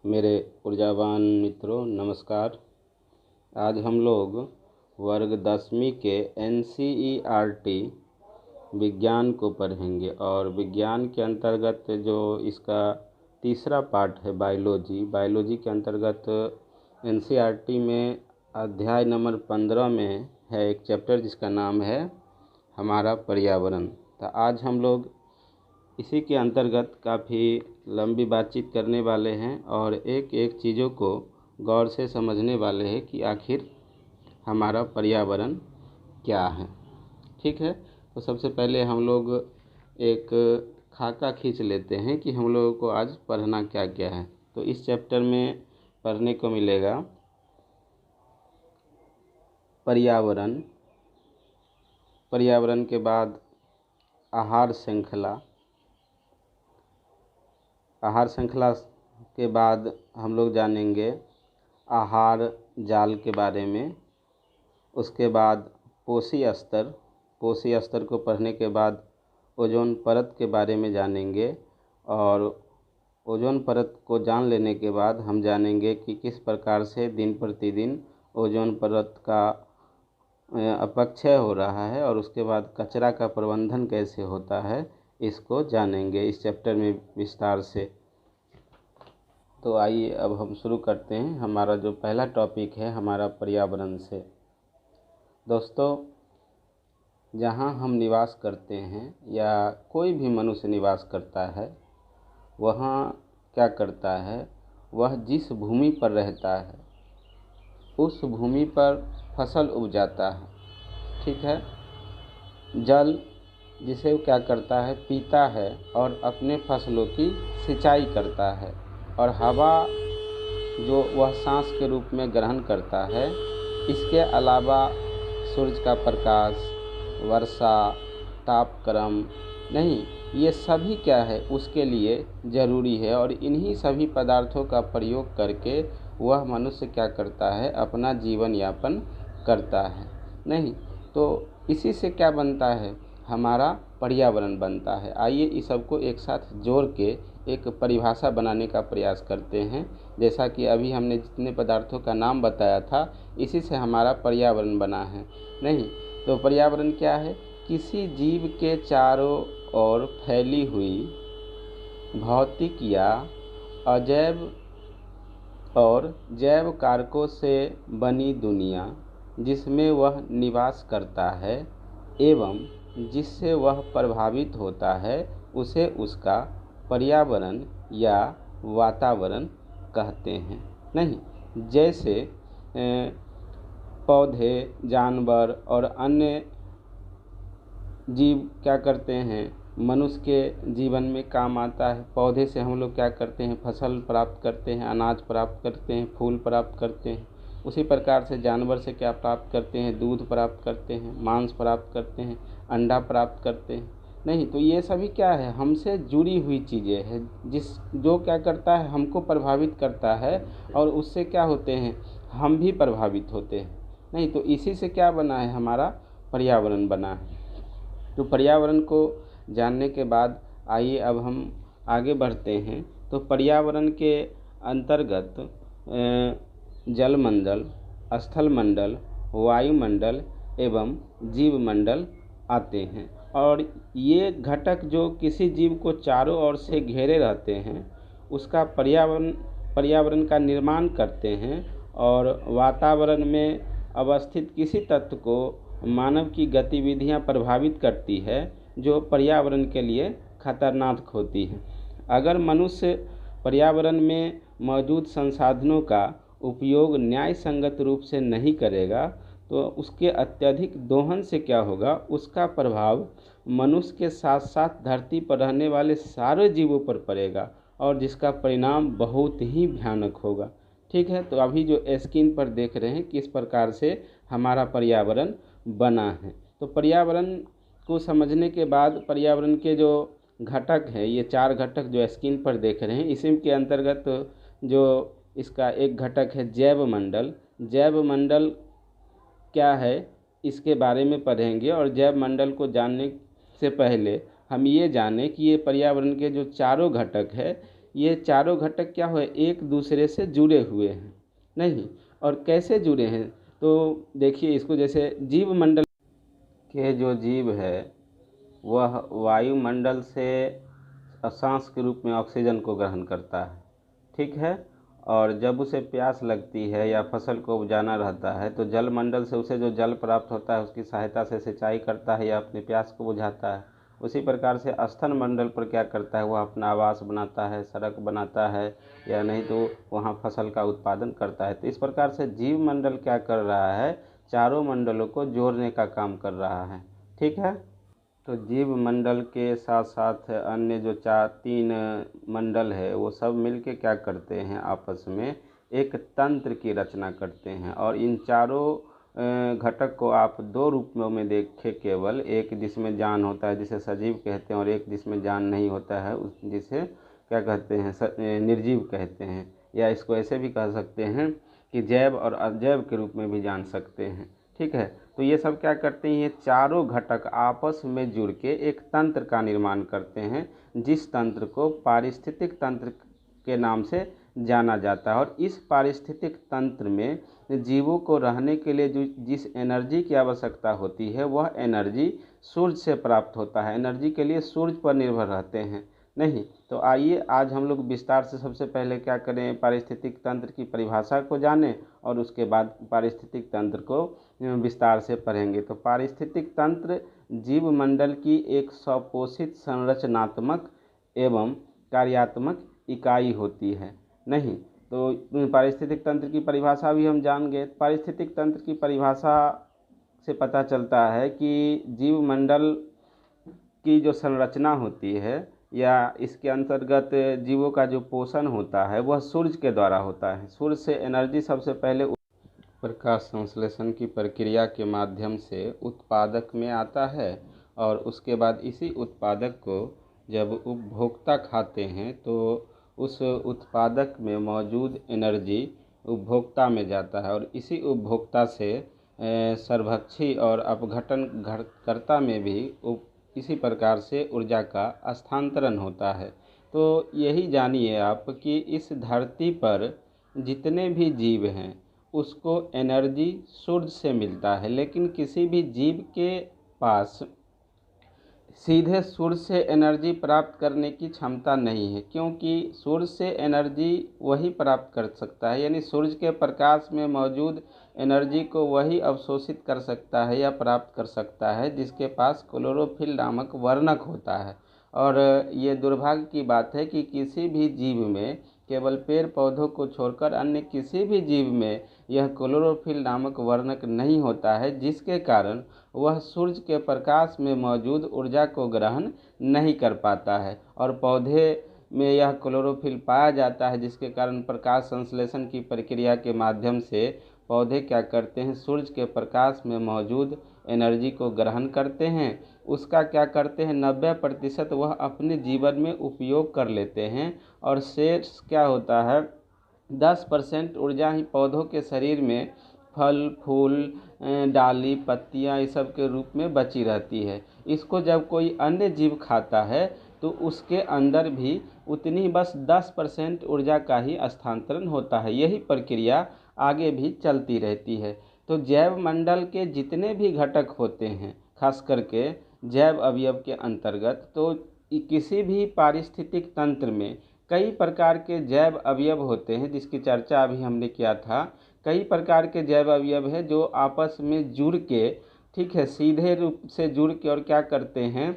मेरे ऊर्जावान मित्रों नमस्कार। आज हम लोग वर्ग 10वीं के NCERT विज्ञान को पढ़ेंगे और विज्ञान के अंतर्गत जो इसका तीसरा पार्ट है बायोलॉजी के अंतर्गत NCERT में अध्याय नंबर 15 में है एक चैप्टर जिसका नाम है हमारा पर्यावरण। तो आज हम लोग इसी के अंतर्गत काफ़ी लंबी बातचीत करने वाले हैं और एक एक चीज़ों को गौर से समझने वाले हैं कि आखिर हमारा पर्यावरण क्या है। ठीक है, तो सबसे पहले हम लोग एक खाका खींच लेते हैं कि हम लोगों को आज पढ़ना क्या क्या है। तो इस चैप्टर में पढ़ने को मिलेगा पर्यावरण, पर्यावरण के बाद आहार श्रृंखला के बाद हम लोग जानेंगे आहार जाल के बारे में। उसके बाद पोषी स्तर को पढ़ने के बाद ओजोन परत के बारे में जानेंगे और ओजोन परत को जान लेने के बाद हम जानेंगे कि किस प्रकार से दिन प्रतिदिन ओजोन परत का अपक्षय हो रहा है और उसके बाद कचरा का प्रबंधन कैसे होता है, इसको जानेंगे इस चैप्टर में विस्तार से। तो आइए अब हम शुरू करते हैं। हमारा जो पहला टॉपिक है हमारा पर्यावरण से। दोस्तों, जहाँ हम निवास करते हैं या कोई भी मनुष्य निवास करता है वहाँ क्या करता है, वह जिस भूमि पर रहता है उस भूमि पर फसल उपजाता है। ठीक है, जल जिसे क्या करता है, पीता है और अपने फसलों की सिंचाई करता है और हवा जो वह सांस के रूप में ग्रहण करता है। इसके अलावा सूरज का प्रकाश, वर्षा, तापक्रम नहीं, ये सभी क्या है उसके लिए ज़रूरी है और इन्हीं सभी पदार्थों का प्रयोग करके वह मनुष्य क्या करता है, अपना जीवन यापन करता है। नहीं तो इसी से क्या बनता है, हमारा पर्यावरण बनता है। आइए इस सबको एक साथ जोड़ के एक परिभाषा बनाने का प्रयास करते हैं। जैसा कि अभी हमने जितने पदार्थों का नाम बताया था इसी से हमारा पर्यावरण बना है। नहीं तो पर्यावरण क्या है, किसी जीव के चारों ओर फैली हुई भौतिक या अजैव और जैव कारकों से बनी दुनिया जिसमें वह निवास करता है एवं जिससे वह प्रभावित होता है उसे उसका पर्यावरण या वातावरण कहते हैं। नहीं, जैसे पौधे, जानवर और अन्य जीव क्या करते हैं, मनुष्य के जीवन में काम आता है। पौधे से हम लोग क्या करते हैं, फसल प्राप्त करते हैं, अनाज प्राप्त करते हैं, फूल प्राप्त करते हैं। उसी प्रकार से जानवर से क्या प्राप्त करते हैं, दूध प्राप्त करते हैं, मांस प्राप्त करते हैं, अंडा प्राप्त करते हैं। नहीं तो ये सभी क्या है, हमसे जुड़ी हुई चीज़ें हैं जो क्या करता है, हमको प्रभावित करता है और उससे क्या होते हैं, हम भी प्रभावित होते हैं। नहीं तो इसी से क्या बना है, हमारा पर्यावरण बना है। तो पर्यावरण को जानने के बाद आइए अब हम आगे बढ़ते हैं। तो पर्यावरण के अंतर्गत जलमंडल, स्थलमंडल, वायुमंडल एवं जीवमंडल आते हैं और ये घटक जो किसी जीव को चारों ओर से घेरे रहते हैं उसका पर्यावरण का निर्माण करते हैं और वातावरण में अवस्थित किसी तत्व को मानव की गतिविधियां प्रभावित करती है जो पर्यावरण के लिए खतरनाक होती है। अगर मनुष्य पर्यावरण में मौजूद संसाधनों का उपयोग न्याय संगत रूप से नहीं करेगा तो उसके अत्यधिक दोहन से क्या होगा, उसका प्रभाव मनुष्य के साथ साथ धरती पर रहने वाले सारे जीवों पर पड़ेगा और जिसका परिणाम बहुत ही भयानक होगा। ठीक है, तो अभी जो स्क्रीन पर देख रहे हैं किस प्रकार से हमारा पर्यावरण बना है। तो पर्यावरण को समझने के बाद पर्यावरण के जो घटक है, ये 4 घटक जो स्क्रीन पर देख रहे हैं, इसी के अंतर्गत जो इसका एक घटक है जैव मंडल। जैव मंडल क्या है इसके बारे में पढ़ेंगे और जैव मंडल को जानने से पहले हम ये जानें कि ये पर्यावरण के जो चारों घटक है ये चारों घटक क्या हुए, एक दूसरे से जुड़े हुए हैं। नहीं, और कैसे जुड़े हैं, तो देखिए इसको, जैसे जीव मंडल के जो जीव है वह वायुमंडल से सांस के रूप में ऑक्सीजन को ग्रहण करता है, ठीक है। और जब उसे प्यास लगती है या फसल को उपजाना रहता है तो जलमंडल से उसे जो जल प्राप्त होता है उसकी सहायता से सिंचाई करता है या अपनी प्यास को बुझाता है। उसी प्रकार से स्थल मंडल पर क्या करता है, वह अपना आवास बनाता है, सड़क बनाता है, या नहीं तो वहाँ फसल का उत्पादन करता है। तो इस प्रकार से जीव मंडल क्या कर रहा है, चारों मंडलों को जोड़ने का काम कर रहा है, ठीक है। तो जीव मंडल के साथ साथ अन्य जो तीन मंडल है वो सब मिलके क्या करते हैं, आपस में एक तंत्र की रचना करते हैं। और इन चारों घटक को आप दो रूपों में देखें केवल, एक जिसमें जान होता है जिसे सजीव कहते हैं, और एक जिसमें जान नहीं होता है जिसे क्या कहते हैं, निर्जीव कहते हैं। या इसको ऐसे भी कह सकते हैं कि जैव और अजैव के रूप में भी जान सकते हैं, ठीक है। तो ये सब क्या करते हैं, ये चारों घटक आपस में जुड़ के एक तंत्र का निर्माण करते हैं, जिस तंत्र को पारिस्थितिक तंत्र के नाम से जाना जाता है। और इस पारिस्थितिक तंत्र में जीवों को रहने के लिए जो जिस एनर्जी की आवश्यकता होती है वह एनर्जी सूर्य से प्राप्त होता है। एनर्जी के लिए सूर्य पर निर्भर रहते हैं। नहीं तो आइए आज हम लोग विस्तार से सबसे पहले क्या करें, पारिस्थितिक तंत्र की परिभाषा को जानें और उसके बाद पारिस्थितिक तंत्र को विस्तार से पढ़ेंगे। तो पारिस्थितिक तंत्र जीव मंडल की एक स्वपोषित संरचनात्मक एवं कार्यात्मक इकाई होती है। नहीं तो पारिस्थितिक तंत्र की परिभाषा भी हम जान गए। पारिस्थितिक तंत्र की परिभाषा से पता चलता है कि जीव मंडल की जो संरचना होती है या इसके अंतर्गत जीवों का जो पोषण होता है वह सूर्य के द्वारा होता है। सूर्य से एनर्जी सबसे पहले प्रकाश संश्लेषण की प्रक्रिया के माध्यम से उत्पादक में आता है, और उसके बाद इसी उत्पादक को जब उपभोक्ता खाते हैं तो उस उत्पादक में मौजूद एनर्जी उपभोक्ता में जाता है, और इसी उपभोक्ता से सर्वभक्षी और अपघटनकर्ता में भी इसी प्रकार से ऊर्जा का स्थानांतरण होता है। तो यही जानिए आप कि इस धरती पर जितने भी जीव हैं उसको एनर्जी सूर्य से मिलता है, लेकिन किसी भी जीव के पास सीधे सूर्य से एनर्जी प्राप्त करने की क्षमता नहीं है, क्योंकि सूर्य से एनर्जी वही प्राप्त कर सकता है, यानी सूर्य के प्रकाश में मौजूद एनर्जी को वही अवशोषित कर सकता है या प्राप्त कर सकता है जिसके पास क्लोरोफिल नामक वर्णक होता है। और ये दुर्भाग्य की बात है कि किसी भी जीव में, केवल पेड़ पौधों को छोड़कर अन्य किसी भी जीव में यह क्लोरोफिल नामक वर्णक नहीं होता है, जिसके कारण वह सूर्य के प्रकाश में मौजूद ऊर्जा को ग्रहण नहीं कर पाता है। और पौधे में यह क्लोरोफिल पाया जाता है, जिसके कारण प्रकाश संश्लेषण की प्रक्रिया के माध्यम से पौधे क्या करते हैं, सूर्य के प्रकाश में मौजूद एनर्जी को ग्रहण करते हैं। उसका क्या करते हैं, 90% वह अपने जीवन में उपयोग कर लेते हैं, और शेष क्या होता है, 10% ऊर्जा ही पौधों के शरीर में फल फूल डाली पत्तियां इस सब के रूप में बची रहती है। इसको जब कोई अन्य जीव खाता है तो उसके अंदर भी उतनी बस 10% ऊर्जा का ही स्थानांतरण होता है। यही प्रक्रिया आगे भी चलती रहती है। तो जैव मंडल के जितने भी घटक होते हैं, खास करके जैव अवयव के अंतर्गत, तो किसी भी पारिस्थितिक तंत्र में कई प्रकार के जैव अवयव होते हैं, जिसकी चर्चा अभी हमने किया था। कई प्रकार के जैव अवयव है जो आपस में जुड़ के, ठीक है, सीधे रूप से जुड़ के और क्या करते हैं,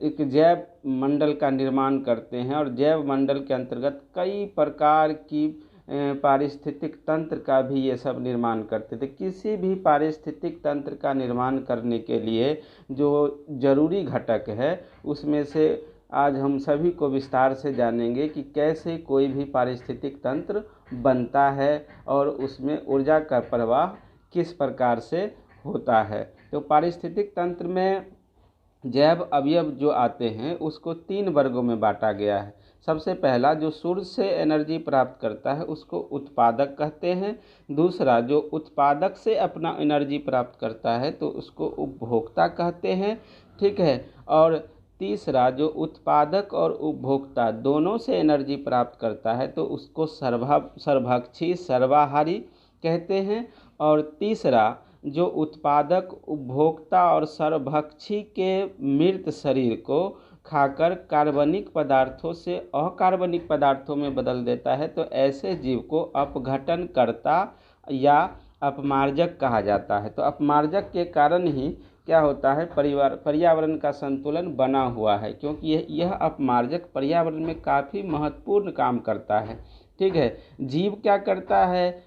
एक जैव मंडल का निर्माण करते हैं। और जैव मंडल के अंतर्गत कई प्रकार की पारिस्थितिक तंत्र का भी ये सब निर्माण करते थे। किसी भी पारिस्थितिक तंत्र का निर्माण करने के लिए जो जरूरी घटक है उसमें से आज हम सभी को विस्तार से जानेंगे कि कैसे कोई भी पारिस्थितिक तंत्र बनता है और उसमें ऊर्जा का प्रवाह किस प्रकार से होता है। तो पारिस्थितिक तंत्र में जैव अवयव जो आते हैं उसको 3 वर्गों में बांटा गया है। सबसे पहला जो सूर्य से एनर्जी प्राप्त करता है उसको उत्पादक कहते हैं। दूसरा जो उत्पादक से अपना एनर्जी प्राप्त करता है तो उसको उपभोक्ता कहते हैं, ठीक है। और तीसरा जो उत्पादक और उपभोक्ता दोनों से एनर्जी प्राप्त करता है तो उसको सर्वभक्षी सर्वाहारी कहते हैं। और तीसरा जो उत्पादक उपभोक्ता और सर्वभक्षी के मृत शरीर को खाकर कार्बनिक पदार्थों से अकार्बनिक पदार्थों में बदल देता है तो ऐसे जीव को अपघटनकर्ता या अपमार्जक कहा जाता है। तो अपमार्जक के कारण ही क्या होता है, पर्यावरण का संतुलन बना हुआ है, क्योंकि यह अपमार्जक पर्यावरण में काफ़ी महत्वपूर्ण काम करता है। ठीक है। जीव क्या करता है,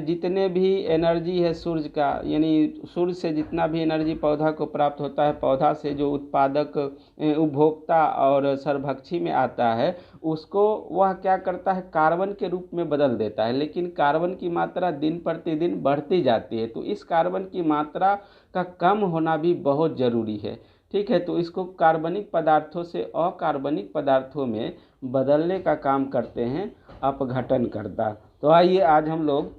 जितने भी एनर्जी है सूर्य का, यानी सूर्य से जितना भी एनर्जी पौधा को प्राप्त होता है, पौधा से जो उत्पादक उपभोक्ता और सर्वभक्षी में आता है उसको वह क्या करता है, कार्बन के रूप में बदल देता है। लेकिन कार्बन की मात्रा दिन प्रतिदिन बढ़ती जाती है, तो इस कार्बन की मात्रा का कम होना भी बहुत ज़रूरी है। ठीक है। तो इसको कार्बनिक पदार्थों से अकार्बनिक पदार्थों में बदलने का काम करते हैं अपघटनकर्ता। तो आइए आज हम लोग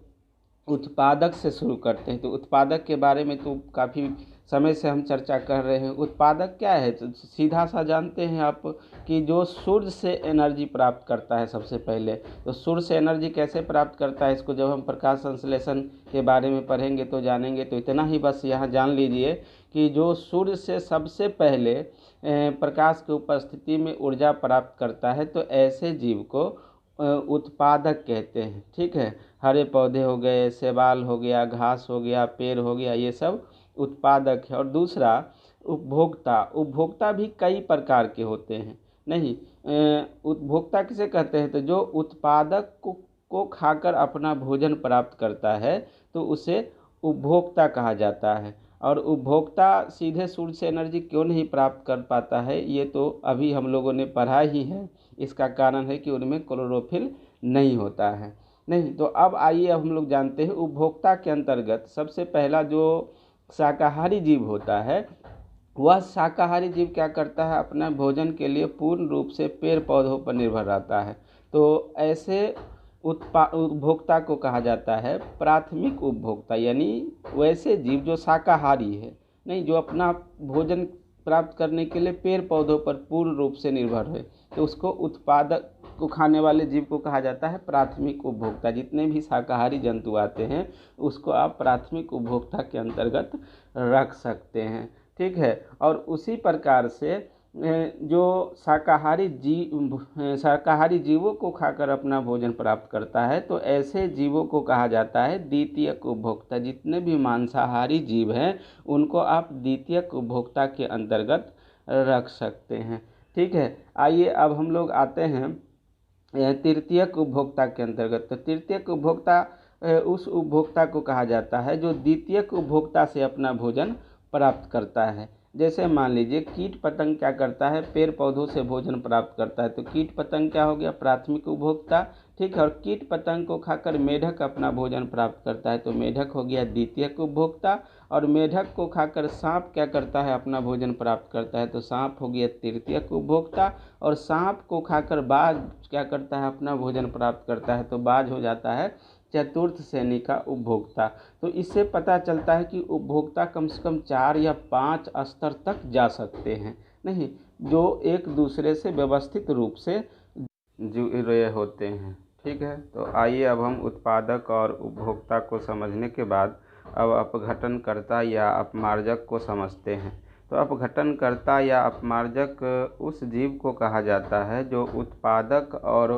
उत्पादक से शुरू करते हैं। तो उत्पादक के बारे में तो काफ़ी समय से हम चर्चा कर रहे हैं। उत्पादक क्या है, तो सीधा सा जानते हैं आप कि जो सूर्य से एनर्जी प्राप्त करता है। सबसे पहले तो सूर्य से एनर्जी कैसे प्राप्त करता है, इसको जब हम प्रकाश संश्लेषण के बारे में पढ़ेंगे तो जानेंगे। तो इतना ही बस यहाँ जान लीजिए कि जो सूर्य से सबसे पहले प्रकाश की उपस्थिति में ऊर्जा प्राप्त करता है तो ऐसे जीव को उत्पादक कहते हैं। ठीक है। हरे पौधे हो गए, शैवाल हो गया, घास हो गया, पेड़ हो गया, ये सब उत्पादक है। और दूसरा उपभोक्ता। उपभोक्ता भी कई प्रकार के होते हैं। नहीं, उपभोक्ता किसे कहते हैं, तो जो उत्पादक को खाकर अपना भोजन प्राप्त करता है तो उसे उपभोक्ता कहा जाता है। और उपभोक्ता सीधे सूर्य से एनर्जी क्यों नहीं प्राप्त कर पाता है, ये तो अभी हम लोगों ने पढ़ा ही है। इसका कारण है कि उनमें क्लोरोफिल नहीं होता है। नहीं, तो अब आइए हम लोग जानते हैं उपभोक्ता के अंतर्गत सबसे पहला जो शाकाहारी जीव होता है, वह शाकाहारी जीव क्या करता है, अपना भोजन के लिए पूर्ण रूप से पेड़ पौधों पर निर्भर रहता है। तो ऐसे उपभोक्ता को कहा जाता है प्राथमिक उपभोक्ता, यानी वैसे जीव जो शाकाहारी है, नहीं, जो अपना भोजन प्राप्त करने के लिए पेड़ पौधों पर पूर्ण रूप से निर्भर है, तो उसको उत्पादक को खाने वाले जीव को कहा जाता है प्राथमिक उपभोक्ता। जितने भी शाकाहारी जंतु आते हैं उसको आप प्राथमिक उपभोक्ता के अंतर्गत रख सकते हैं। ठीक है। और उसी प्रकार से जो शाकाहारी जीवों को खाकर अपना भोजन प्राप्त करता है तो ऐसे जीवों को कहा जाता है द्वितीयक उपभोक्ता। जितने भी मांसाहारी जीव हैं उनको आप द्वितीयक उपभोक्ता के अंतर्गत रख सकते हैं। ठीक है। आइए अब हम लोग आते हैं तृतीयक उपभोक्ता के अंतर्गत। तो तृतीयक उपभोक्ता उस उपभोक्ता को कहा जाता है जो द्वितीयक उपभोक्ता से अपना भोजन प्राप्त करता है। जैसे मान लीजिए कीट पतंग क्या करता है, पेड़ पौधों से भोजन प्राप्त करता है, तो कीट पतंग क्या हो गया, प्राथमिक उपभोक्ता। ठीक है। और कीट पतंग को खाकर मेढक अपना भोजन प्राप्त करता है तो मेढक हो गया द्वितीयक उपभोक्ता। और मेढक को खाकर सांप क्या करता है, अपना भोजन प्राप्त करता है तो सांप हो गया तृतीयक उपभोक्ता। और सांप को खाकर बाघ क्या करता है, अपना भोजन प्राप्त करता है तो बाघ हो जाता है चतुर्थ श्रेणी का उपभोक्ता। तो इससे पता चलता है कि उपभोक्ता कम से कम 4 या 5 स्तर तक जा सकते हैं, नहीं, जो एक दूसरे से व्यवस्थित रूप से जुड़े होते हैं। ठीक है। तो आइए अब हम उत्पादक और उपभोक्ता को समझने के बाद अब अपघटनकर्ता या अपमार्जक को समझते हैं। तो अपघटनकर्ता या अपमार्जक उस जीव को कहा जाता है जो उत्पादक और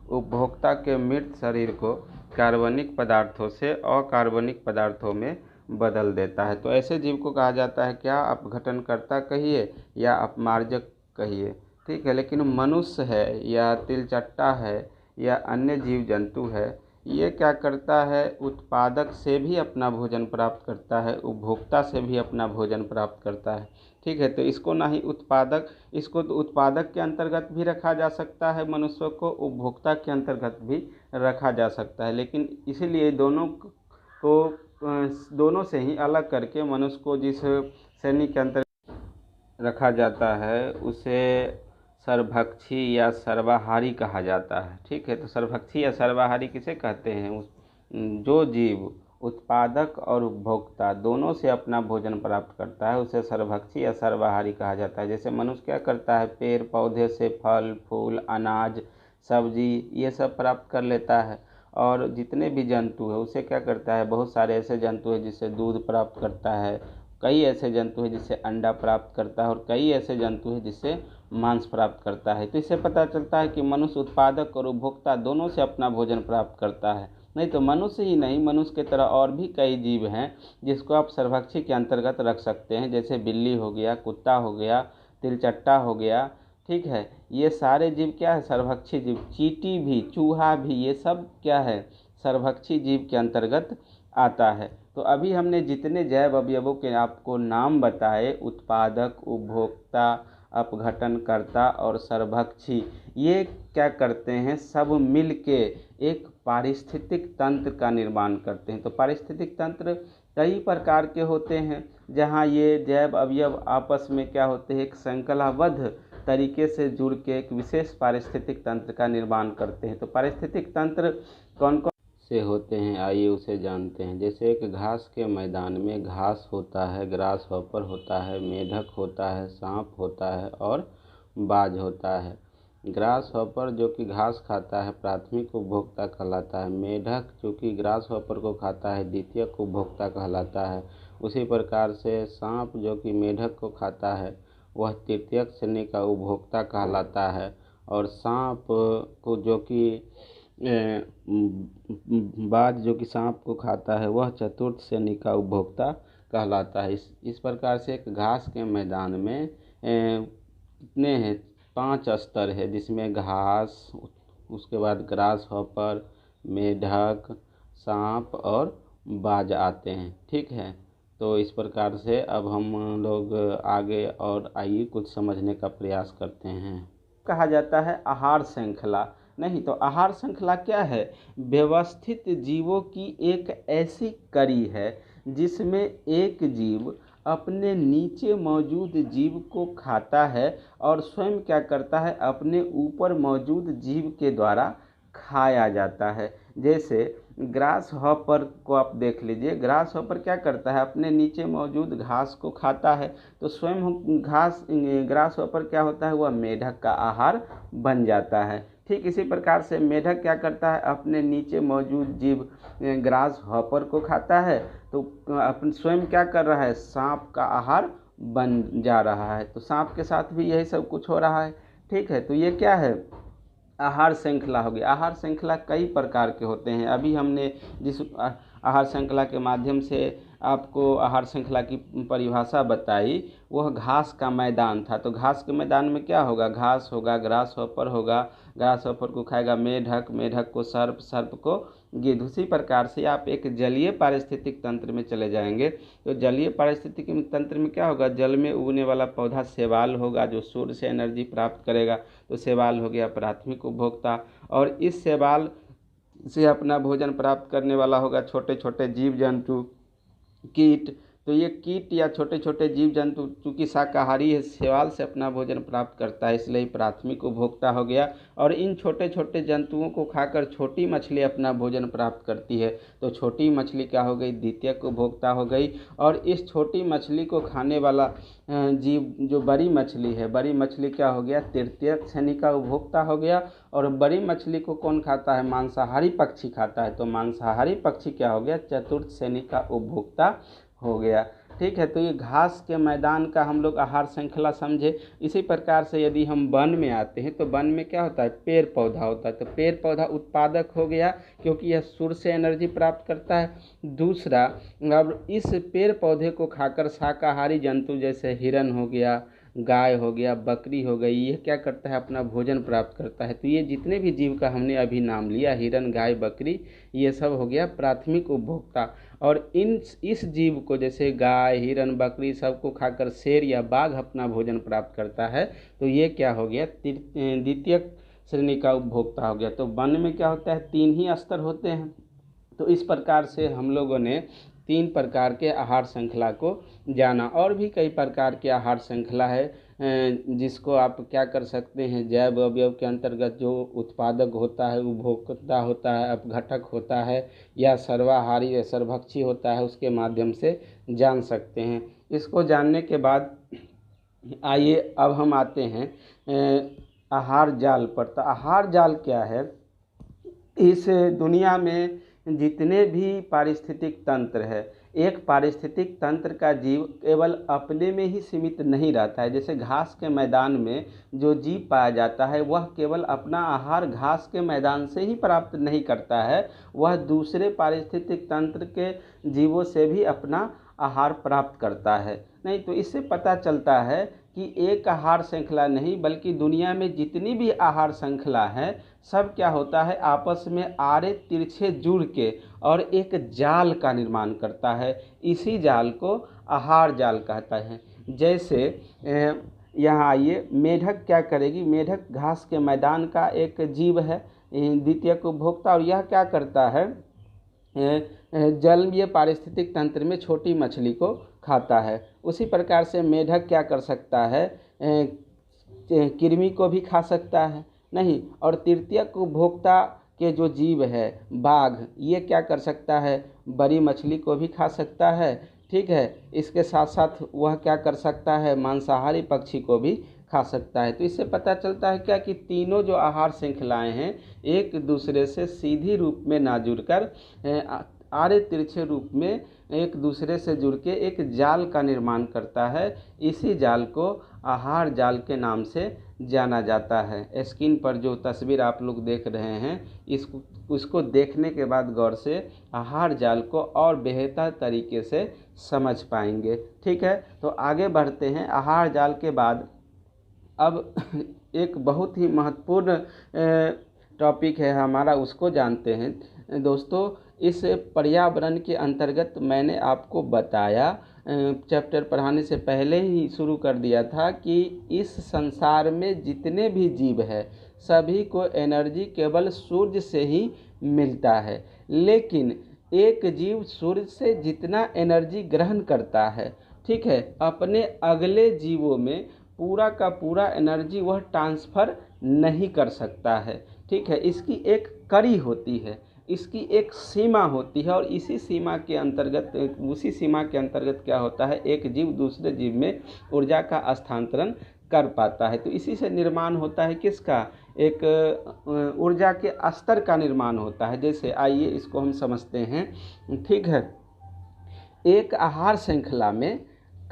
उपभोक्ता के मृत शरीर को कार्बनिक पदार्थों से अकार्बनिक पदार्थों में बदल देता है। तो ऐसे जीव को कहा जाता है क्या, अपघटनकर्ता कहिए या अपमार्जक कहिए। ठीक है। लेकिन मनुष्य है या तिलचट्टा है या अन्य जीव जंतु है, ये क्या करता है, उत्पादक से भी अपना भोजन प्राप्त करता है, उपभोक्ता से भी अपना भोजन प्राप्त करता है। ठीक है। तो इसको ना ही इसको तो उत्पादक के अंतर्गत भी रखा जा सकता है, मनुष्य को उपभोक्ता के अंतर्गत भी रखा जा सकता है। लेकिन इसीलिए दोनों से ही अलग करके मनुष्य को जिस श्रेणी के अंतर्गत रखा जाता है उसे सर्वभक्षी या सर्वाहारी कहा जाता है। ठीक है। तो सर्वभक्षी या सर्वाहारी किसे कहते हैं, जो जीव उत्पादक और उपभोक्ता दोनों से अपना भोजन प्राप्त करता है उसे सर्वभक्षी या सर्वाहारी कहा जाता है। जैसे मनुष्य क्या करता है, पेड़ पौधे से फल फूल अनाज सब्जी ये सब प्राप्त कर लेता है, और जितने भी जंतु है उसे क्या करता है, बहुत सारे ऐसे जंतु हैं जिससे दूध प्राप्त करता है, कई ऐसे जंतु हैं जिससे अंडा प्राप्त करता है, और कई ऐसे जंतु हैं जिससे मांस प्राप्त करता है। तो इससे पता चलता है कि मनुष्य उत्पादक और उपभोक्ता दोनों से अपना भोजन प्राप्त करता है। नहीं तो मनुष्य ही नहीं, मनुष्य की तरह और भी कई जीव हैं जिसको आप सर्वभक्षी के अंतर्गत रख सकते हैं। जैसे बिल्ली हो गया, कुत्ता हो गया, तिलचट्टा हो गया, ठीक है। ये सारे जीव क्या है, सर्वभक्षी जीव। चींटी भी, चूहा भी, ये सब क्या है, सर्वभक्षी जीव के अंतर्गत आता है। तो अभी हमने जितने जैव अवयवों के आपको नाम बताए, उत्पादक, उपभोक्ता, अपघटनकर्ता और सर्वभक्षी, ये क्या करते हैं, सब मिल के एक पारिस्थितिक तंत्र का निर्माण करते हैं। तो पारिस्थितिक तंत्र कई प्रकार के होते हैं, जहाँ ये जैव अवयव आपस में क्या होते हैं, एक श्रृंखलाबद्ध तरीके से जुड़ के एक विशेष पारिस्थितिक तंत्र का निर्माण करते हैं। तो पारिस्थितिक तंत्र कौन कौन से होते हैं, आइए उसे जानते हैं। जैसे एक घास के मैदान में घास होता है, ग्रास हॉपर होता है, मेढक होता है, सांप होता है और बाज होता है। ग्रास हॉपर जो कि घास खाता है प्राथमिक उपभोक्ता कहलाता है। मेढक जो कि ग्रास हॉपर को खाता है द्वितीयक उपभोक्ता कहलाता है। उसी प्रकार से सांप जो कि मेढक को खाता है वह तृतीयक श्रेणी का उपभोक्ता कहलाता है। और सांप को जो कि बाज जो कि सांप को खाता है वह चतुर्थ श्रेणी का उपभोक्ता कहलाता है। इस प्रकार से एक घास के मैदान में कितने हैं, 5 स्तर है, जिसमें घास, उसके बाद ग्रास हॉपर, मेढक, सांप और बाज आते हैं, ठीक है। तो इस प्रकार से अब हम लोग आगे और आइए कुछ समझने का प्रयास करते हैं। कहा जाता है आहार श्रृंखला। नहीं तो आहार श्रृंखला क्या है, व्यवस्थित जीवों की एक ऐसी कड़ी है जिसमें एक जीव अपने नीचे मौजूद जीव को खाता है और स्वयं क्या करता है, अपने ऊपर मौजूद जीव के द्वारा खाया जाता है। जैसे ग्रास हॉपर को आप देख लीजिए, ग्रास हॉपर क्या करता है, अपने नीचे मौजूद घास को खाता है, तो स्वयं ग्रास हॉपर क्या होता है, वह मेढक का आहार बन जाता है। ठीक इसी प्रकार से मेढक क्या करता है, अपने नीचे मौजूद जीव ग्रास हॉपर को खाता है, तो अपन स्वयं क्या कर रहा है, सांप का आहार बन जा रहा है। तो सांप के साथ भी यही सब कुछ हो रहा है, ठीक है। तो ये क्या है, आहार श्रृंखला हो गई। आहार श्रृंखला कई प्रकार के होते हैं। अभी हमने जिस आहार श्रृंखला के माध्यम से आपको आहार श्रृंखला की परिभाषा बताई वह घास का मैदान था। तो घास के मैदान में क्या होगा, घास होगा, ग्रास हॉपर होगा, ग्रास हॉपर को खाएगा मेढक, मेढक को सर्प, सर्प को गिद्ध। उसी प्रकार से आप एक जलीय पारिस्थितिक तंत्र में चले जाएंगे तो जलीय पारिस्थितिक तंत्र में क्या होगा, जल में उगने वाला पौधा शैवाल होगा जो सूर्य से एनर्जी प्राप्त करेगा। तो शैवाल हो गया प्राथमिक उपभोक्ता, और इस शैवाल से अपना भोजन प्राप्त करने वाला होगा छोटे छोटे जीव जंतु, कीट। तो ये कीट या छोटे छोटे जीव जंतु चूँकि शाकाहारी है, शैवाल से अपना भोजन प्राप्त करता है, इसलिए प्राथमिक उपभोक्ता हो गया। और इन छोटे छोटे जंतुओं को खाकर छोटी मछली अपना भोजन प्राप्त करती है, तो छोटी मछली क्या हो गई, द्वितीयक उपभोक्ता हो गई। और इस छोटी मछली को खाने वाला जीव जो बड़ी मछली है, बड़ी मछली क्या हो गया, तृतीयक श्रेणी का उपभोक्ता हो गया। और बड़ी मछली को कौन खाता है, मांसाहारी पक्षी खाता है, तो मांसाहारी पक्षी क्या हो गया, चतुर्थ श्रेणी का उपभोक्ता हो गया, ठीक है। तो ये घास के मैदान का हम लोग आहार श्रृंखला समझे। इसी प्रकार से यदि हम वन में आते हैं तो वन में क्या होता है, पेड़ पौधा होता है। तो पेड़ पौधा उत्पादक हो गया क्योंकि यह सूर्य से एनर्जी प्राप्त करता है। दूसरा, अब इस पेड़ पौधे को खाकर शाकाहारी जंतु जैसे हिरन हो गया, गाय हो गया, बकरी हो गई, ये क्या करता है, अपना भोजन प्राप्त करता है। तो ये जितने भी जीव का हमने अभी नाम लिया, हिरन, गाय, बकरी, ये सब हो गया प्राथमिक उपभोक्ता। और इस जीव को जैसे गाय, हिरन, बकरी सबको खाकर शेर या बाघ अपना भोजन प्राप्त करता है, तो ये क्या हो गया, द्वितीयक श्रेणी का उपभोक्ता हो गया। तो वन में क्या होता है, 3 ही स्तर होते हैं। तो इस प्रकार से हम लोगों ने 3 प्रकार के आहार श्रृंखला को जाना। और भी कई प्रकार के आहार श्रृंखला है, जिसको आप क्या कर सकते हैं, जैव अवयव के अंतर्गत जो उत्पादक होता है, उपभोक्ता होता है, अपघटक होता है या सर्वाहारी या सर्वभक्षी होता है, उसके माध्यम से जान सकते हैं। इसको जानने के बाद आइए अब हम आते हैं आहार जाल पर। तो आहार जाल क्या है? इस दुनिया में जितने भी पारिस्थितिक तंत्र है, एक पारिस्थितिक तंत्र का जीव केवल अपने में ही सीमित नहीं रहता है। जैसे घास के मैदान में जो जीव पाया जाता है वह केवल अपना आहार घास के मैदान से ही प्राप्त नहीं करता है, वह दूसरे पारिस्थितिक तंत्र के जीवों से भी अपना आहार प्राप्त करता है। नहीं तो इससे पता चलता है कि एक आहार श्रृंखला नहीं बल्कि दुनिया में जितनी भी आहार श्रृंखला है सब क्या होता है, आपस में आरे तिरछे जुड़ के और एक जाल का निर्माण करता है। इसी जाल को आहार जाल कहता है। जैसे यहाँ आइए, मेढक क्या करेगी? मेढक घास के मैदान का एक जीव है, द्वितीयक उपभोक्ता, और यह क्या करता है, जलीय पारिस्थितिक तंत्र में छोटी मछली को खाता है। उसी प्रकार से मेढक क्या कर सकता है, कृमि को भी खा सकता है। नहीं, और तृतीयक उपभोक्ता के जो जीव है बाघ, ये क्या कर सकता है, बड़ी मछली को भी खा सकता है। ठीक है, इसके साथ साथ वह क्या कर सकता है, मांसाहारी पक्षी को भी खा सकता है। तो इससे पता चलता है क्या कि तीनों जो आहार श्रृंखलाएं हैं एक दूसरे से सीधी रूप में ना जुड़कर आड़े तिरछे रूप में एक दूसरे से जुड़ के एक जाल का निर्माण करता है। इसी जाल को आहार जाल के नाम से जाना जाता है। स्क्रीन पर जो तस्वीर आप लोग देख रहे हैं उसको देखने के बाद गौर से आहार जाल को और बेहतर तरीके से समझ पाएंगे। ठीक है, तो आगे बढ़ते हैं। आहार जाल के बाद अब एक बहुत ही महत्वपूर्ण टॉपिक है हमारा, उसको जानते हैं। दोस्तों, इस पर्यावरण के अंतर्गत मैंने आपको बताया, चैप्टर पढ़ाने से पहले ही शुरू कर दिया था कि इस संसार में जितने भी जीव है सभी को एनर्जी केवल सूर्य से ही मिलता है, लेकिन एक जीव सूर्य से जितना एनर्जी ग्रहण करता है, ठीक है, अपने अगले जीवों में पूरा का पूरा एनर्जी वह ट्रांसफ़र नहीं कर सकता है। ठीक है, इसकी एक कड़ी होती है, इसकी एक सीमा होती है, और उसी सीमा के अंतर्गत क्या होता है, एक जीव दूसरे जीव में ऊर्जा का स्थानांतरण कर पाता है। तो इसी से निर्माण होता है किसका, एक ऊर्जा के स्तर का निर्माण होता है। जैसे आइए इसको हम समझते हैं। ठीक है, एक आहार श्रृंखला में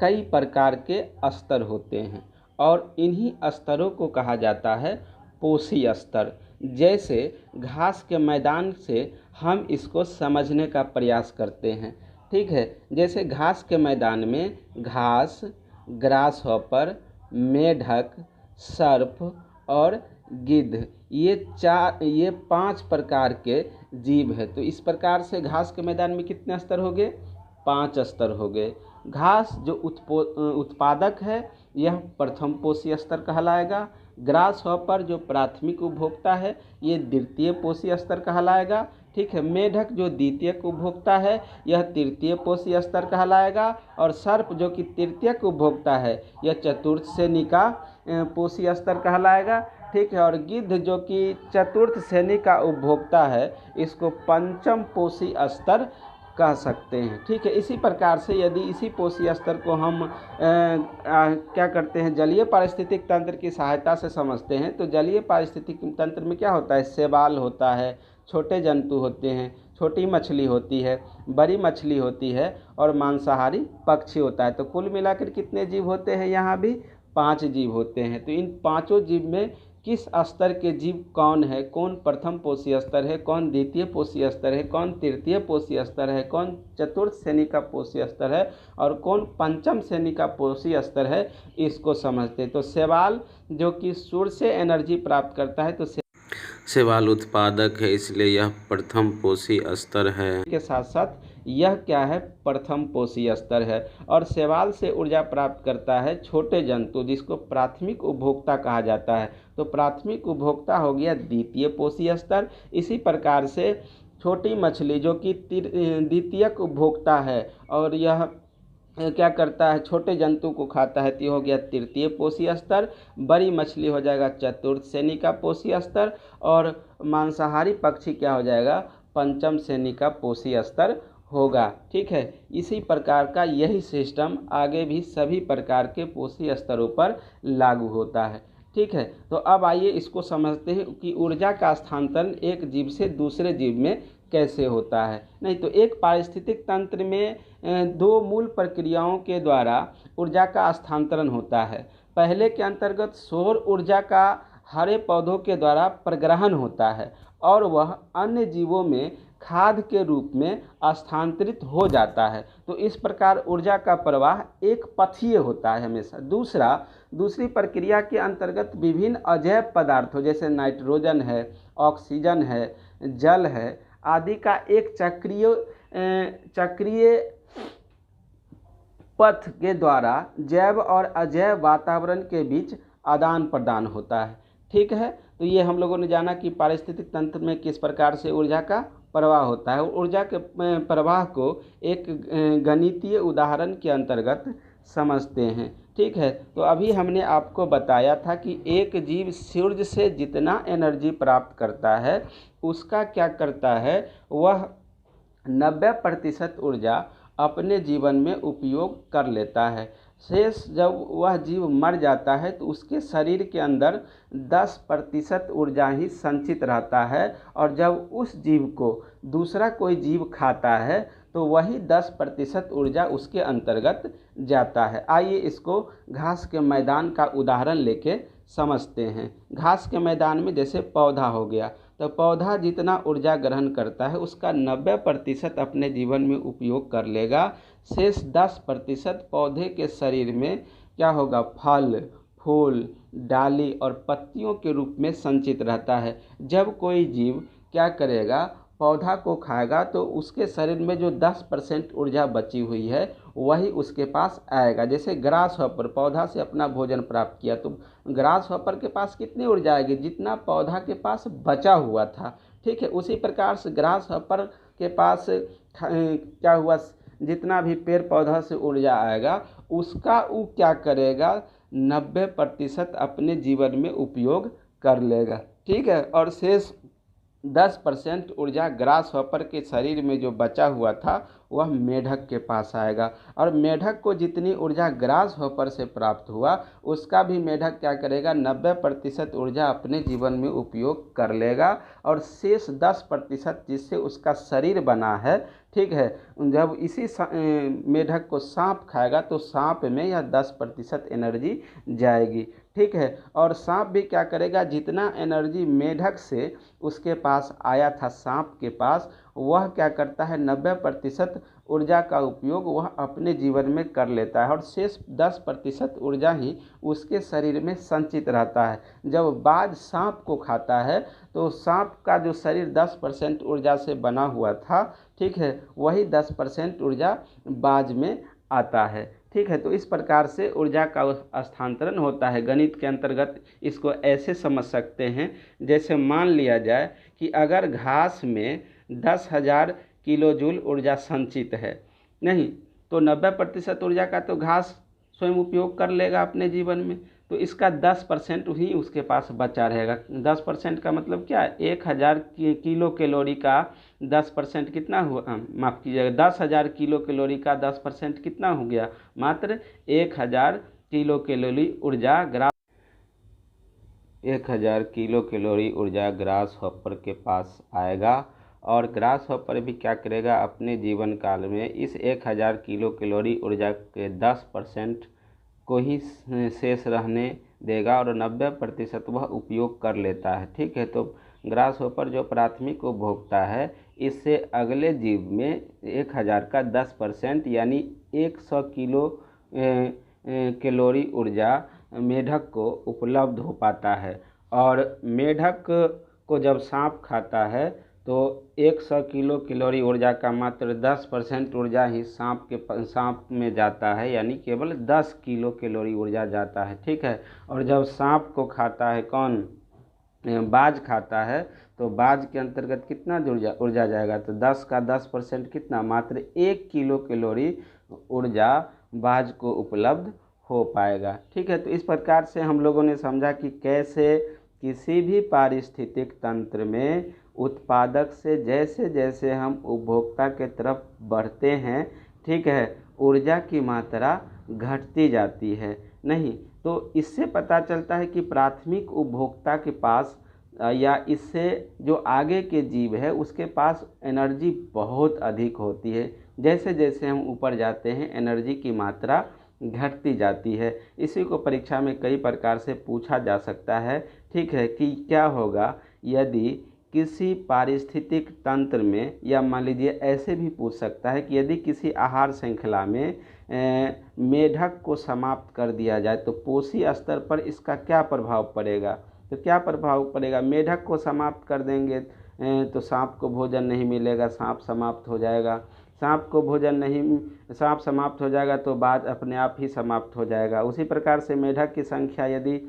कई प्रकार के स्तर होते हैं और इन्हीं स्तरों को कहा जाता है पोषी स्तर। जैसे घास के मैदान से हम इसको समझने का प्रयास करते हैं। ठीक है, जैसे घास के मैदान में घास, ग्रास हॉपर, मेढक, सर्प और गिद्ध, ये 5 प्रकार के जीव है। तो इस प्रकार से घास के मैदान में कितने स्तर हो गए, 5 स्तर हो गए। घास जो उत्पादक है यह प्रथम पोषी स्तर कहलाएगा। ग्रास हॉपर जो प्राथमिक उपभोक्ता है ये द्वितीय पोषी स्तर कहलाएगा। ठीक है, मेढक जो द्वितीयक उपभोक्ता है यह तृतीय पोषी स्तर कहलाएगा। और सर्प जो कि तृतीयक उपभोक्ता है यह चतुर्थ श्रेणी का पोषी स्तर कहलाएगा। ठीक है, और गिद्ध जो कि चतुर्थ श्रेणी का उपभोक्ता है इसको पंचम पोषी स्तर कह सकते हैं। ठीक है, इसी प्रकार से यदि इसी पोषी स्तर को हम क्या करते हैं, जलीय पारिस्थितिक तंत्र की सहायता से समझते हैं, तो जलीय पारिस्थितिक तंत्र में क्या होता है, शैवाल होता है, छोटे जंतु होते हैं, छोटी मछली होती है, बड़ी मछली होती है और मांसाहारी पक्षी होता है। तो कुल मिलाकर कितने जीव होते हैं, यहाँ भी 5 जीव होते हैं। तो इन पाँचों जीव में किस स्तर के जीव कौन है, कौन प्रथम पोषी स्तर है, कौन द्वितीय पोषी स्तर है, कौन तृतीय पोषी स्तर है, कौन चतुर्थ श्रेणी का पोषी स्तर है और कौन पंचम श्रेणी का पोषी स्तर है, इसको समझते। तो शैवाल जो कि सूर्य से एनर्जी प्राप्त करता है, तो शैवाल उत्पादक है इसलिए यह प्रथम पोषी स्तर है। के साथ साथ यह क्या है, प्रथम पोषी स्तर है। और शैवाल से ऊर्जा प्राप्त करता है छोटे जंतु जिसको प्राथमिक उपभोक्ता कहा जाता है। तो प्राथमिक उपभोक्ता हो गया द्वितीय पोषी स्तर। इसी प्रकार से छोटी मछली जो कि द्वितीयक उपभोक्ता है और यह क्या करता है, छोटे जंतु को खाता है, तो ये हो गया तृतीय पोषी स्तर। बड़ी मछली हो जाएगा चतुर्थ श्रेणी का पोषी स्तर, और मांसाहारी पक्षी क्या हो जाएगा, पंचम श्रेणी का पोषी स्तर होगा। ठीक है, इसी प्रकार का यही सिस्टम आगे भी सभी प्रकार के पोषी स्तरों पर लागू होता है। ठीक है, तो अब आइए इसको समझते हैं कि ऊर्जा का स्थानांतरण एक जीव से दूसरे जीव में कैसे होता है। नहीं तो एक पारिस्थितिक तंत्र में दो मूल प्रक्रियाओं के द्वारा ऊर्जा का स्थानांतरण होता है। पहले के अंतर्गत सौर ऊर्जा का हरे पौधों के द्वारा प्रग्रहण होता है और वह अन्य जीवों में खाद के रूप में स्थानांतरित हो जाता है। तो इस प्रकार ऊर्जा का प्रवाह एक पथीय होता है हमेशा। दूसरी प्रक्रिया के अंतर्गत विभिन्न अजैव पदार्थों जैसे नाइट्रोजन है, ऑक्सीजन है, जल है आदि का एक चक्रीय पथ के द्वारा जैव और अजैव वातावरण के बीच आदान प्रदान होता है। ठीक है, तो ये हम लोगों ने जाना कि पारिस्थितिक तंत्र में किस प्रकार से ऊर्जा का प्रवाह होता है। ऊर्जा के प्रवाह को एक गणितीय उदाहरण के अंतर्गत समझते हैं। ठीक है, तो अभी हमने आपको बताया था कि एक जीव सूर्य से जितना एनर्जी प्राप्त करता है उसका क्या करता है, वह 90% ऊर्जा अपने जीवन में उपयोग कर लेता है। शेष जब वह जीव मर जाता है तो उसके शरीर के अंदर 10% ऊर्जा ही संचित रहता है, और जब उस जीव को दूसरा कोई जीव खाता है तो वही 10% ऊर्जा उसके अंतर्गत जाता है। आइए इसको घास के मैदान का उदाहरण लेके समझते हैं। घास के मैदान में जैसे पौधा हो गया, तो पौधा जितना ऊर्जा ग्रहण करता है उसका 90% अपने जीवन में उपयोग कर लेगा। शेष 10% पौधे के शरीर में क्या होगा, फल, फूल, डाली और पत्तियों के रूप में संचित रहता है। जब कोई जीव क्या करेगा, पौधा को खाएगा तो उसके शरीर में जो 10% ऊर्जा बची हुई है वही उसके पास आएगा। जैसे ग्रास हॉपर पौधा से अपना भोजन प्राप्त किया तो ग्रास हॉपर के पास कितनी ऊर्जा आएगी, जितना पौधा के पास बचा हुआ था। ठीक है, उसी प्रकार से ग्रास हॉपर के पास क्या हुआ, जितना भी पेड़ पौधा से ऊर्जा आएगा उसका वो क्या करेगा, 90% अपने जीवन में उपयोग कर लेगा। ठीक है, और शेष 10% ऊर्जा ग्रास हॉपर के शरीर में जो बचा हुआ था वह मेढक के पास आएगा, और मेढक को जितनी ऊर्जा ग्रास हॉपर से प्राप्त हुआ उसका भी मेढक क्या करेगा, 90% ऊर्जा अपने जीवन में उपयोग कर लेगा, और शेष 10% जिससे उसका शरीर बना है। ठीक है, जब इसी मेढक को सांप खाएगा तो सांप में यह 10% एनर्जी जाएगी। ठीक है, और सांप भी क्या करेगा, जितना एनर्जी मेढक से उसके पास आया था सांप के पास, वह क्या करता है, 90% ऊर्जा का उपयोग वह अपने जीवन में कर लेता है, और शेष 10% ऊर्जा ही उसके शरीर में संचित रहता है। जब बाज सांप को खाता है तो सांप का जो शरीर 10% ऊर्जा से बना हुआ था, ठीक है, वही 10% ऊर्जा बाज में आता है। ठीक है, तो इस प्रकार से ऊर्जा का स्थानांतरण होता है। गणित के अंतर्गत इसको ऐसे समझ सकते हैं, जैसे मान लिया जाए कि अगर घास में 10,000 किलो जूल ऊर्जा संचित है, नहीं तो 90% ऊर्जा का तो घास स्वयं उपयोग कर लेगा अपने जीवन में, तो इसका 10% ही उसके पास बचा रहेगा। 10% का मतलब क्या है, 1,000 किलो कैलोरी का 10% कितना हुआ, माफ़ कीजिएगा, 10,000 किलो कैलोरी का 10% कितना हो गया, मात्र 1,000 किलो कैलोरी ऊर्जा 1,000 किलो कैलोरी ऊर्जा ग्रास हॉपर के पास आएगा, और ग्रास हॉपर भी क्या करेगा, अपने जीवन काल में इस 1,000 किलो कैलोरी ऊर्जा के 10% को ही शेष रहने देगा, और 90% वह उपयोग कर लेता है। ठीक है, तो ग्रास हॉपर जो प्राथमिक उपभोक्ता है, इससे अगले जीव में 1,000 का 10% यानी 100 किलो कैलोरी ऊर्जा मेढक को उपलब्ध हो पाता है, और मेढक को जब सांप खाता है तो 100 किलो कैलोरी ऊर्जा का मात्र 10% ऊर्जा ही सांप में जाता है, यानी केवल 10 किलो कैलोरी ऊर्जा जाता है। ठीक है, और जब सांप को खाता है कौन, बाज खाता है, तो बाज के अंतर्गत कितना ऊर्जा जाएगा, तो 10 का 10% कितना, मात्र 1 किलो कैलोरी ऊर्जा बाज को उपलब्ध हो पाएगा। ठीक है, तो इस प्रकार से हम लोगों ने समझा कि कैसे किसी भी पारिस्थितिक तंत्र में उत्पादक से जैसे जैसे हम उपभोक्ता के तरफ बढ़ते हैं, ठीक है, ऊर्जा की मात्रा घटती जाती है। नहीं तो इससे पता चलता है कि प्राथमिक उपभोक्ता के पास या इससे जो आगे के जीव है उसके पास एनर्जी बहुत अधिक होती है। जैसे जैसे हम ऊपर जाते हैं एनर्जी की मात्रा घटती जाती है। इसी को परीक्षा में कई प्रकार से पूछा जा सकता है। ठीक है, कि क्या होगा यदि किसी पारिस्थितिक तंत्र में, या मान लीजिए ऐसे भी पूछ सकता है कि यदि किसी आहार श्रृंखला में मेढक को समाप्त कर दिया जाए तो पोषी स्तर पर इसका क्या प्रभाव पड़ेगा। तो क्या प्रभाव पड़ेगा, मेढक को समाप्त कर देंगे तो सांप को भोजन नहीं मिलेगा, सांप समाप्त हो जाएगा। सांप को भोजन नहीं, सांप समाप्त हो जाएगा तो बाज अपने आप ही समाप्त हो जाएगा। उसी प्रकार से मेढक की संख्या यदि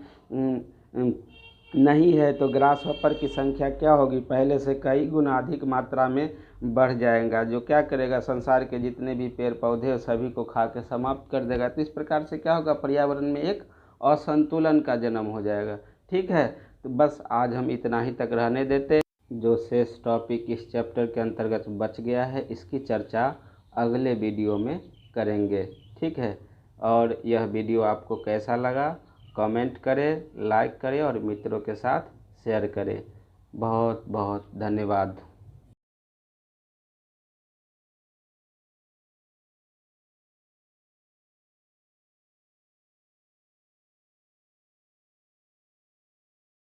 नहीं है तो ग्रास हॉपर की संख्या क्या होगी, पहले से कई गुना अधिक मात्रा में बढ़ जाएगा, जो क्या करेगा, संसार के जितने भी पेड़ पौधे सभी को खा के समाप्त कर देगा। तो इस प्रकार से क्या होगा, पर्यावरण में एक असंतुलन का जन्म हो जाएगा। ठीक है, तो बस आज हम इतना ही तक रहने देते। जो शेष टॉपिक इस चैप्टर के अंतर्गत बच गया है इसकी चर्चा अगले वीडियो में करेंगे। ठीक है, और यह वीडियो आपको कैसा लगा कमेंट करें, लाइक करें और मित्रों के साथ शेयर करें। बहुत बहुत धन्यवाद।